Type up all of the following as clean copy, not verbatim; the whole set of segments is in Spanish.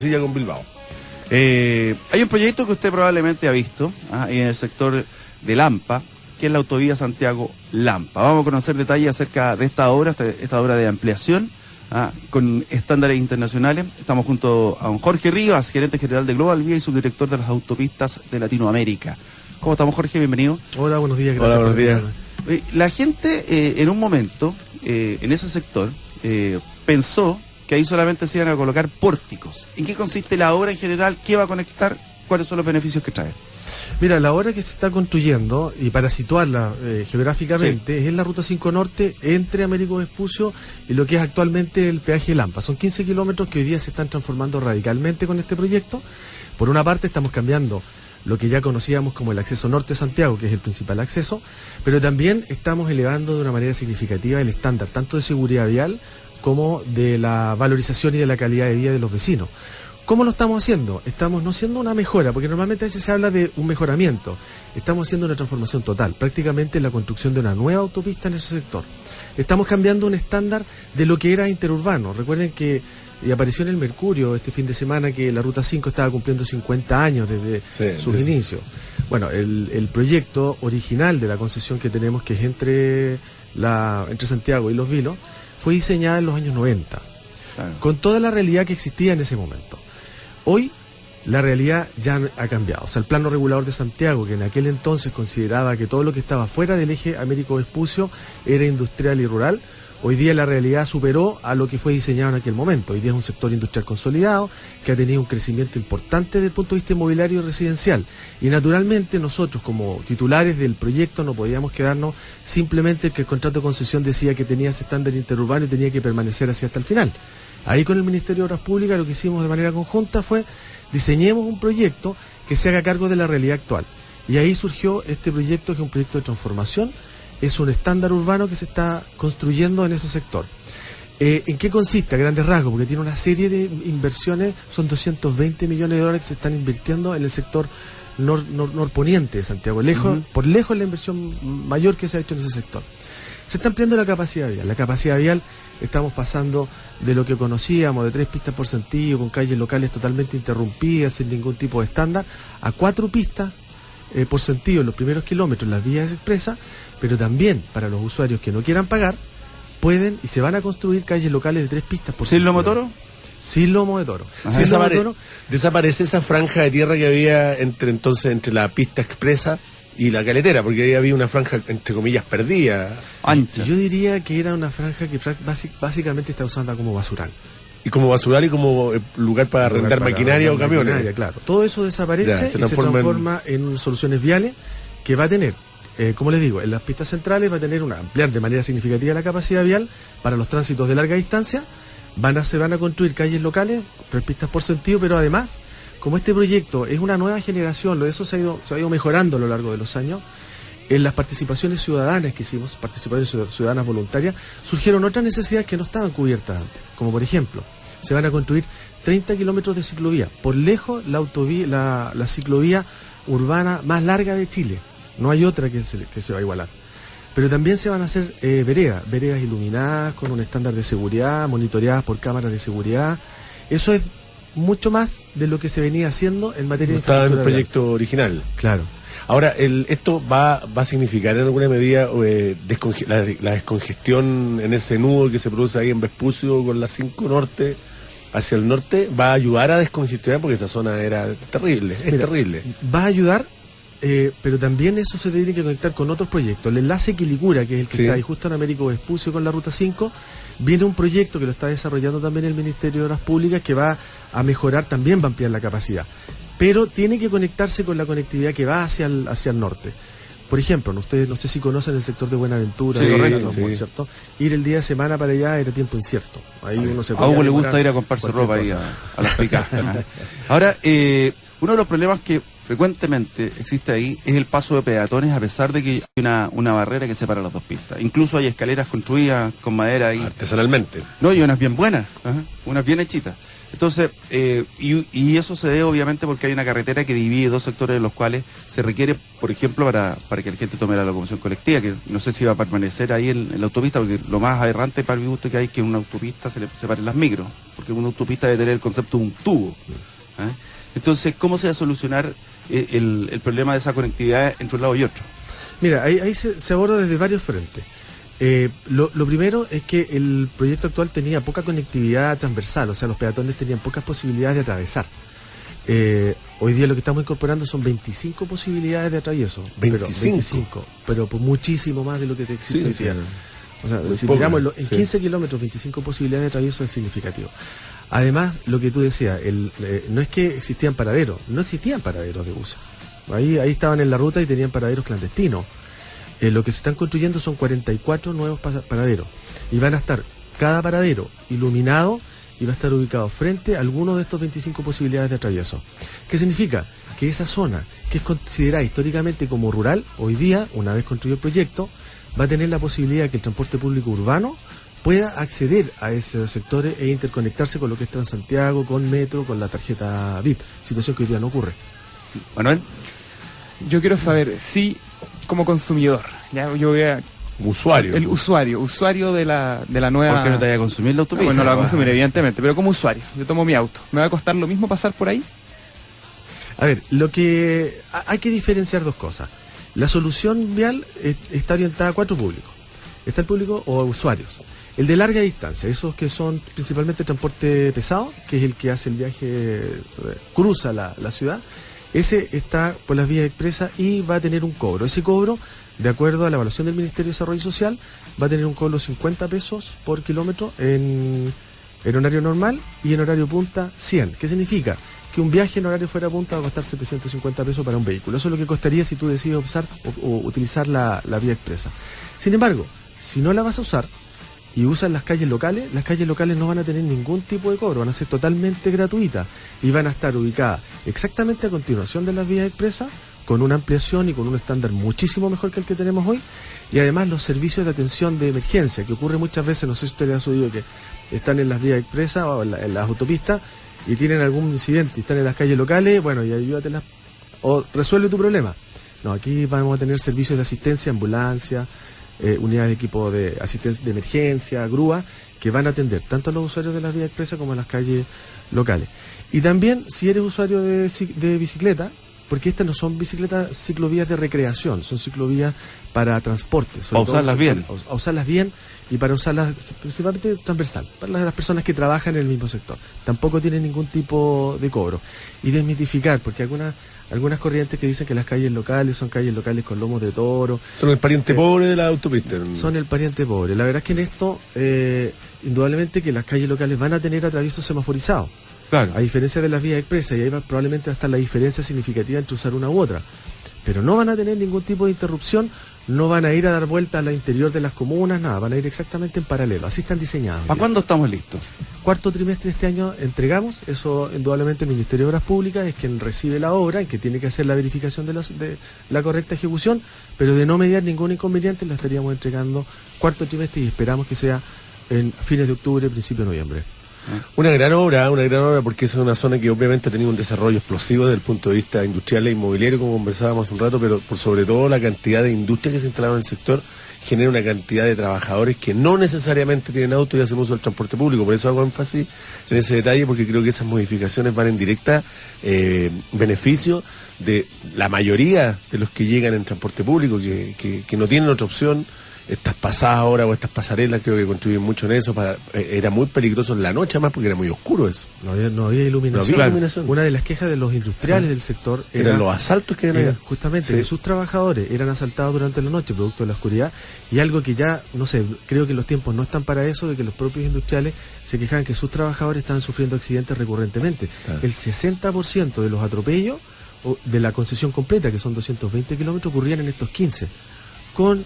con Bilbao. Hay un proyecto que usted probablemente ha visto en el sector de Lampa, que es la autovía Santiago-Lampa. Vamos a conocer detalles acerca de esta obra de ampliación con estándares internacionales. Estamos junto a don Jorge Rivas, gerente general de Global Vía y subdirector de las autopistas de Latinoamérica. ¿Cómo estamos, Jorge? Bienvenido. Hola, buenos días. Gracias. Hola, buenos días. La gente en un momento, en ese sector, pensó que ahí solamente se iban a colocar pórticos. ¿En qué consiste la obra en general? ¿Qué va a conectar? ¿Cuáles son los beneficios que trae? Mira, la obra que se está construyendo, y para situarla geográficamente, es en la Ruta 5 Norte, entre Américo Vespucio y lo que es actualmente el peaje Lampa. Son 15 kilómetros que hoy día se están transformando radicalmente con este proyecto. Por una parte estamos cambiando lo que ya conocíamos como el acceso norte de Santiago, que es el principal acceso, pero también estamos elevando de una manera significativa el estándar, tanto de seguridad vial como de la valorización y de la calidad de vida de los vecinos. ¿Cómo lo estamos haciendo? Estamos no haciendo una mejora, porque normalmente a veces se habla de un mejoramiento. Estamos haciendo una transformación total, prácticamente la construcción de una nueva autopista en ese sector. Estamos cambiando un estándar de lo que era interurbano. Recuerden que apareció en el Mercurio este fin de semana que la Ruta 5 estaba cumpliendo 50 años desde sus inicios. Bueno, el proyecto original de la concesión que tenemos, que es entre Santiago y Los Vilos, fue diseñada en los años 90, claro, con toda la realidad que existía en ese momento. Hoy la realidad ya ha cambiado. O sea, el plano regulador de Santiago, que en aquel entonces consideraba que todo lo que estaba fuera del eje Américo Vespucio era industrial y rural, hoy día la realidad superó a lo que fue diseñado en aquel momento. Hoy día es un sector industrial consolidado que ha tenido un crecimiento importante desde el punto de vista inmobiliario y residencial. Y naturalmente nosotros, como titulares del proyecto, no podíamos quedarnos simplemente que el contrato de concesión decía que tenía ese estándar interurbano y tenía que permanecer así hasta el final. Ahí con el Ministerio de Obras Públicas lo que hicimos de manera conjunta fue diseñemos un proyecto que se haga cargo de la realidad actual. Y ahí surgió este proyecto, que es un proyecto de transformación. Es un estándar urbano que se está construyendo en ese sector. ¿En qué consiste? A grandes rasgos, porque tiene una serie de inversiones, son 220 millones de dólares que se están invirtiendo en el sector norponiente de Santiago. Por lejos la inversión mayor que se ha hecho en ese sector. Se está ampliando la capacidad vial. La capacidad vial, estamos pasando de lo que conocíamos, de 3 pistas por sentido, con calles locales totalmente interrumpidas, sin ningún tipo de estándar, a 4 pistas por sentido en los primeros kilómetros, las vías expresas, pero también para los usuarios que no quieran pagar, pueden y se van a construir calles locales de 3 pistas por sentido. ¿Sin lomo de toro? Sin lomo de toro. Desaparece esa franja de tierra que había entre la pista expresa y la caletera, porque ahí había una franja, entre comillas, perdida. Ancha. Yo diría que era una franja que básicamente está usada como basural. Y como basural y como lugar para arrendar maquinaria o camiones. Claro. Todo eso desaparece y se transforma en soluciones viales que va a tener, como les digo, en las pistas centrales va a tener ampliar de manera significativa la capacidad vial para los tránsitos de larga distancia. Se van a construir calles locales, 3 pistas por sentido, pero además, como este proyecto es una nueva generación, eso se ha ido mejorando a lo largo de los años. En las participaciones ciudadanas que hicimos, participaciones ciudadanas voluntarias, surgieron otras necesidades que no estaban cubiertas antes. Como por ejemplo, se van a construir 30 kilómetros de ciclovía. Por lejos, la ciclovía urbana más larga de Chile. No hay otra que se va a igualar. Pero también se van a hacer veredas iluminadas, con un estándar de seguridad, monitoreadas por cámaras de seguridad. Eso es mucho más de lo que se venía haciendo en materia de infraestructura. Estaba en el proyecto original. Claro. Ahora, esto va a significar en alguna medida la descongestión en ese nudo que se produce ahí en Vespucio con la 5 Norte hacia el norte. ¿Va a ayudar a descongestionar? Porque esa zona era terrible, terrible. Va a ayudar, pero también eso se tiene que conectar con otros proyectos. El enlace Quilicura, que es el que está ahí justo en Américo Vespucio con la Ruta 5, viene un proyecto que lo está desarrollando también el Ministerio de Obras Públicas, que va a mejorar, también va a ampliar la capacidad. Pero tiene que conectarse con la conectividad que va hacia el norte. Por ejemplo, ustedes no sé si conocen el sector de Buenaventura, ¿cierto? Ir el día de semana para allá era tiempo incierto. Ahí uno se a Hugo le gusta ir a comprarse ropa ahí a las picas. Ahora, Uno de los problemas que frecuentemente existe ahí es el paso de peatones, a pesar de que hay una barrera que separa las dos pistas. Incluso hay escaleras construidas con madera ahí. Artesanalmente. No, y unas bien buenas, unas bien hechitas. Entonces, y eso se debe obviamente porque hay una carretera que divide dos sectores de los cuales se requiere, por ejemplo, para que la gente tome la locomoción colectiva, que no sé si va a permanecer ahí en la autopista, porque lo más aberrante para mi gusto que hay que en una autopista se le separen las micros, porque una autopista debe tener el concepto de un tubo. Entonces, ¿cómo se va a solucionar el problema de esa conectividad entre un lado y otro? Mira, ahí se aborda desde varios frentes. Lo primero es que el proyecto actual tenía poca conectividad transversal, o sea, los peatones tenían pocas posibilidades de atravesar. Hoy día lo que estamos incorporando son 25 posibilidades de atravieso. 25. Pero por muchísimo más de lo que te existe hoy día. O sea, muy si poco, miramos en sí. 15 kilómetros, 25 posibilidades de atravieso es significativo. Además, lo que tú decías, no es que existían paraderos, no existían paraderos de bus. Ahí estaban en la ruta y tenían paraderos clandestinos. Lo que se están construyendo son 44 nuevos paraderos y van a estar cada paradero iluminado y va a estar ubicado frente a alguno de estos 25 posibilidades de atravieso. ¿Qué significa? Que esa zona, que es considerada históricamente como rural, hoy día, una vez construido el proyecto, va a tener la posibilidad de que el transporte público urbano pueda acceder a esos sectores e interconectarse con lo que es Transantiago, con Metro, con la tarjeta VIP, situación que hoy día no ocurre. Manuel. Yo quiero saber si, como consumidor, ya yo voy a... Usuario. El usuario de la nueva... ¿Por qué no te vaya a consumir la autopista? Bueno, no la voy a consumir, evidentemente, pero como usuario. Yo tomo mi auto. ¿Me va a costar lo mismo pasar por ahí? A ver, hay que diferenciar dos cosas. La solución vial está orientada a 4 públicos. Está el público o usuarios. El de larga distancia, esos que son principalmente transporte pesado, que es el que hace el viaje, cruza la ciudad, ese está por las vías expresas y va a tener un cobro. Ese cobro, de acuerdo a la evaluación del Ministerio de Desarrollo Social, va a tener un cobro de 50 pesos por kilómetro en horario normal y en horario punta 100. ¿Qué significa? Que un viaje en horario fuera punta va a costar 750 pesos para un vehículo. Eso es lo que costaría si tú decides usar o utilizar la vía expresa. Sin embargo, si no la vas a usar y usas las calles locales no van a tener ningún tipo de cobro, van a ser totalmente gratuitas y van a estar ubicadas exactamente a continuación de las vías expresas, con una ampliación y con un estándar muchísimo mejor que el que tenemos hoy, y además los servicios de atención de emergencia, que ocurre muchas veces, no sé si usted le ha subido, que están en las vías expresas o en las autopistas y tienen algún incidente y están en las calles locales, bueno, y ayúdatelas o resuelve tu problema. No, aquí vamos a tener servicios de asistencia, ambulancia, unidades de equipo de asistencia de emergencia, grúa, que van a atender tanto a los usuarios de las vías expresas como a las calles locales. Y también, si eres usuario de bicicleta, porque estas no son bicicletas, ciclovías de recreación, son ciclovías para transporte. Para usarlas bien. A usarlas bien y para usarlas principalmente transversal, para las personas que trabajan en el mismo sector. Tampoco tienen ningún tipo de cobro. Y desmitificar, porque algunas corrientes que dicen que las calles locales son calles locales con lomos de toro. Son el pariente pobre de la autopista. Son el pariente pobre. La verdad es que en esto, indudablemente que las calles locales van a tener atraviesos semaforizados. Claro. A diferencia de las vías expresas, y ahí probablemente va a estar la diferencia significativa entre usar una u otra. Pero no van a tener ningún tipo de interrupción, no van a ir a dar vuelta al interior de las comunas, nada, van a ir exactamente en paralelo. Así están diseñados. ¿Para cuándo estamos listos? Cuarto trimestre de este año entregamos, eso indudablemente el Ministerio de Obras Públicas es quien recibe la obra, en que tiene que hacer la verificación de la correcta ejecución, pero de no mediar ningún inconveniente lo estaríamos entregando cuarto trimestre y esperamos que sea en fines de octubre, principio de noviembre. Una gran obra porque es una zona que obviamente ha tenido un desarrollo explosivo desde el punto de vista industrial e inmobiliario, como conversábamos hace un rato, pero por sobre todo la cantidad de industria que se instalaba en el sector genera una cantidad de trabajadores que no necesariamente tienen auto y hacen uso del transporte público. Por eso hago énfasis en ese detalle, porque creo que esas modificaciones van en directa beneficio de la mayoría de los que llegan en transporte público, que no tienen otra opción. Estas pasadas ahora o estas pasarelas creo que contribuyen mucho en eso. Era muy peligroso en la noche además porque era muy oscuro eso. No había iluminación. No había iluminación. Una de las quejas de los industriales del sector eran los asaltos que era justamente que sus trabajadores eran asaltados durante la noche producto de la oscuridad, y algo que ya, no sé, creo que los tiempos no están para eso, de que los propios industriales se quejaban que sus trabajadores estaban sufriendo accidentes recurrentemente. Claro. El 60% de los atropellos de la concesión completa, que son 220 kilómetros, ocurrían en estos 15, con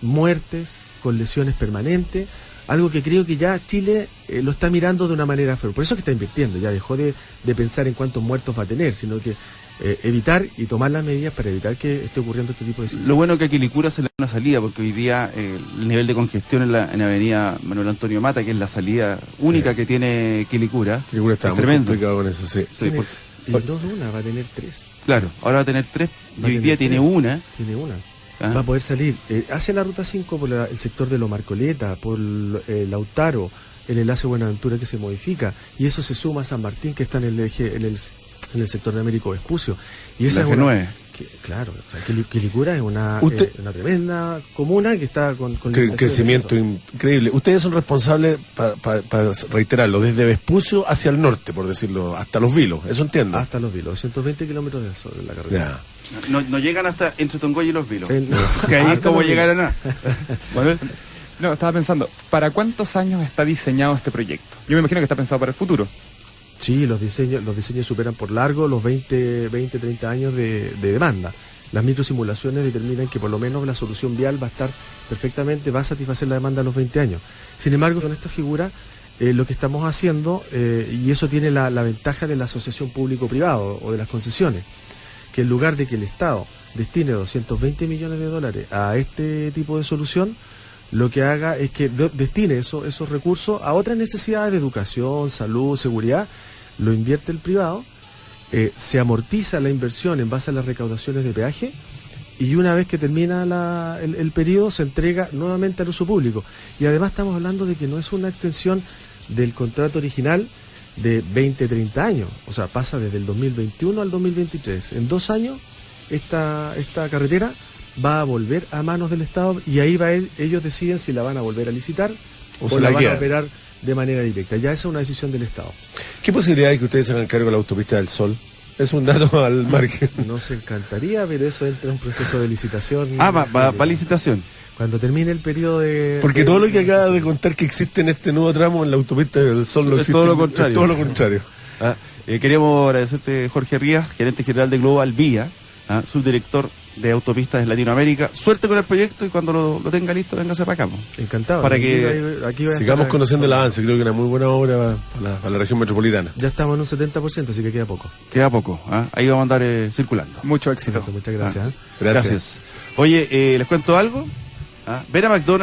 muertes, con lesiones permanentes, algo que creo que ya Chile lo está mirando de una manera fea. Por eso es que está invirtiendo, ya dejó de pensar en cuántos muertos va a tener, sino que evitar y tomar las medidas para evitar que esté ocurriendo este tipo de situaciones. Lo bueno es que a Quilicura se le da una salida, porque hoy día el nivel de congestión en la avenida Manuel Antonio Mata, que es la salida única que tiene Quilicura, Quilicura está es muy tremendo. complicado con eso, sí. Sí, porque- Y no de una, va a tener 3. claro, ahora va a tener 3, y Va a hoy tener día tiene 3. una. Tiene una. Ah. Va a poder salir hacia la ruta 5 por el sector de Lo Marcoleta, por Lautaro, el enlace Buenaventura que se modifica, y eso se suma a San Martín, que está en el eje, en el sector de Américo Vespucio. Y esa La es una, G9. claro, o sea, Quilicura es una Usted- tremenda comuna que está con Crecimiento increíble. Ustedes son responsables, para reiterarlo, desde Vespucio hacia el norte, por decirlo, hasta Los Vilos, eso entiendo. hasta Los Vilos, 220 kilómetros de la carretera. Ya. No llegan hasta entre Tongoy y Los Vilos. No, Que ahí es hasta como Los llegar a nada. Manuel. No, estaba pensando, ¿para cuántos años está diseñado este proyecto? Yo me imagino que está pensado para el futuro. Sí, los diseños superan por largo los 20, 30 años de demanda. Las microsimulaciones determinan que por lo menos la solución vial va a estar perfectamente, va a satisfacer la demanda a los 20 años. Sin embargo, con esta figura, lo que estamos haciendo, y eso tiene la ventaja de la asociación público-privado o de las concesiones, que en lugar de que el Estado destine 220 millones de dólares a este tipo de solución, lo que haga es que destine esos recursos a otras necesidades de educación, salud, seguridad, lo invierte el privado, se amortiza la inversión en base a las recaudaciones de peaje, y una vez que termina el periodo se entrega nuevamente al uso público. Y además estamos hablando de que no es una extensión del contrato original de 20, 30 años, o sea, pasa desde el 2021 al 2023. En 2 años esta carretera va a volver a manos del Estado, y ahí ellos deciden si la van a volver a licitar o se la la van a quedan. operar de manera directa. Ya esa es una decisión del Estado. ¿Qué posibilidad hay que ustedes se hagan cargo de la autopista del Sol? Es un dato al margen. Nos encantaría, pero eso entra en un proceso de licitación. Va licitación. Cuando termine el periodo de... Porque todo lo que acaba de contar que existe en este nuevo tramo en la autopista del Sol no Es existe. todo lo contrario. Es todo lo contrario. Queríamos agradecerte, Jorge Rías, gerente general de Global Vía, subdirector de autopistas de Latinoamérica. Suerte con el proyecto, y cuando lo tenga listo, véngase para acá. Encantado. Para que aquí voy a Sigamos estar- conociendo el avance, creo que una muy buena obra para la región metropolitana. Ya estamos en un 70%, así que queda poco. Queda poco. Ahí vamos a andar circulando. Mucho éxito. Muchas gracias. Gracias. Oye, ¿les cuento algo? Ven a McDonald's.